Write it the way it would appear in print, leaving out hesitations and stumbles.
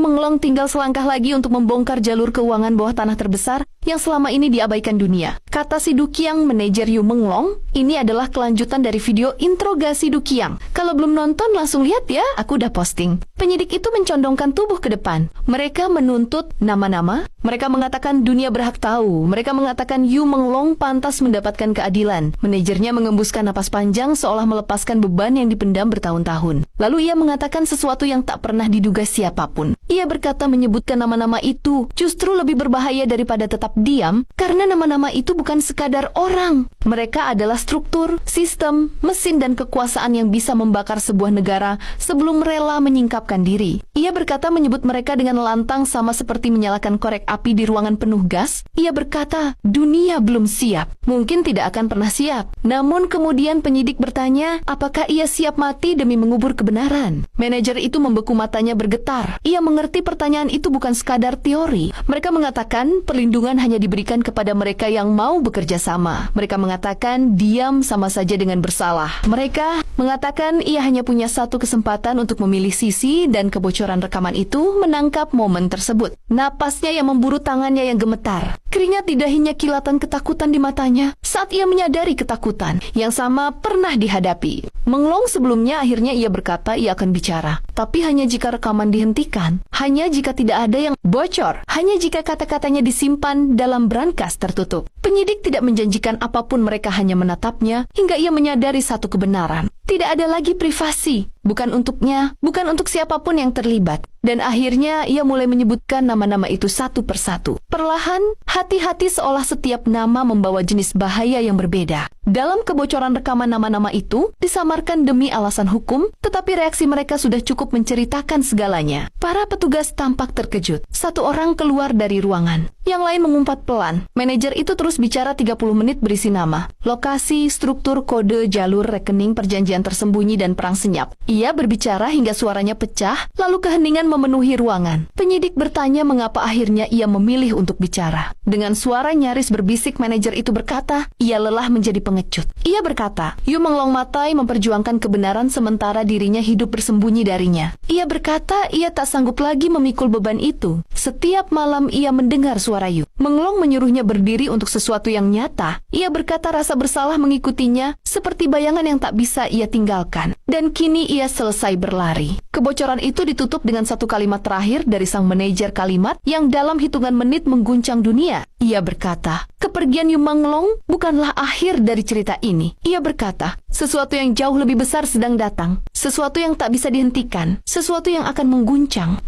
Menglong tinggal selangkah lagi untuk membongkar jalur keuangan bawah tanah terbesar yang selama ini diabaikan dunia. Kata si Dukiang, manajer Yu Menglong, ini adalah kelanjutan dari video interogasi Dukiang. Kalau belum nonton, langsung lihat ya, aku udah posting. Penyidik itu mencondongkan tubuh ke depan. Mereka menuntut nama-nama. Mereka mengatakan dunia berhak tahu. Mereka mengatakan Yu Menglong pantas mendapatkan keadilan. Manajernya mengembuskan napas panjang seolah melepaskan beban yang dipendam bertahun-tahun. Lalu ia mengatakan sesuatu yang tak pernah diduga siapapun. Ia berkata menyebutkan nama-nama itu justru lebih berbahaya daripada tetap diam, karena nama-nama itu bukan sekadar orang. Mereka adalah struktur, sistem, mesin dan kekuasaan yang bisa membakar sebuah negara sebelum rela menyingkapkan diri. Ia berkata menyebut mereka dengan lantang sama seperti menyalakan korek api di ruangan penuh gas. Ia berkata, dunia belum siap. Mungkin tidak akan pernah siap. Namun kemudian penyidik bertanya, apakah ia siap mati demi mengubur kebenaran? Manajer itu membeku matanya bergetar. Ia mengerti pertanyaan itu bukan sekadar teori. Mereka mengatakan perlindungan hanya diberikan kepada mereka yang mau bekerja sama. Mereka mengatakan diam sama saja dengan bersalah. Mereka mengatakan ia hanya punya satu kesempatan untuk memilih sisi, dan kebocoran rekaman itu menangkap momen tersebut. Napasnya yang memburu tangannya yang gemetar. Keringat di dahinya, kilatan ketakutan di matanya saat ia menyadari ketakutan yang sama pernah dihadapi. Menglong sebelumnya akhirnya ia berkata ia akan bicara, tapi hanya jika rekaman dihentikan, hanya jika tidak ada yang bocor, hanya jika kata-katanya disimpan dalam brankas tertutup. Penyidik tidak menjanjikan apapun, mereka hanya menatapnya hingga ia menyadari satu kebenaran. Tidak ada lagi privasi, bukan untuknya, bukan untuk siapapun yang terlibat. Dan akhirnya ia mulai menyebutkan nama-nama itu satu persatu. Perlahan, hati-hati seolah setiap nama membawa jenis bahaya yang berbeda. Dalam kebocoran rekaman nama-nama itu disamarkan demi alasan hukum, tetapi reaksi mereka sudah cukup menceritakan segalanya. Para petugas tampak terkejut. Satu orang keluar dari ruangan. Yang lain mengumpat pelan. Manajer itu terus bicara 30 menit berisi nama, lokasi, struktur, kode, jalur, rekening, perjanjian tersembunyi, dan perang senyap. Ia berbicara hingga suaranya pecah, lalu keheningan memenuhi ruangan. Penyidik bertanya mengapa akhirnya ia memilih untuk bicara. Dengan suara nyaris berbisik, manajer itu berkata, ia lelah menjadi pengecut. Ia berkata, Yu Menglong Matai memperjuangkan kebenaran sementara dirinya hidup bersembunyi darinya. Ia berkata ia tak sanggup lagi memikul beban itu. Setiap malam ia mendengar suara Yu Menglong menyuruhnya berdiri untuk sesuatu yang nyata. Ia berkata rasa bersalah mengikutinya seperti bayangan yang tak bisa ia tinggalkan. Dan kini ia selesai berlari. Kebocoran itu ditutup dengan satu kalimat terakhir dari sang manajer, kalimat yang dalam hitungan menit mengguncang dunia. Ia berkata, kepergian Yu Menglong bukanlah akhir dari cerita ini. Ia berkata, sesuatu yang jauh lebih besar sedang datang. Sesuatu yang tak bisa dihentikan. Sesuatu yang akan mengguncang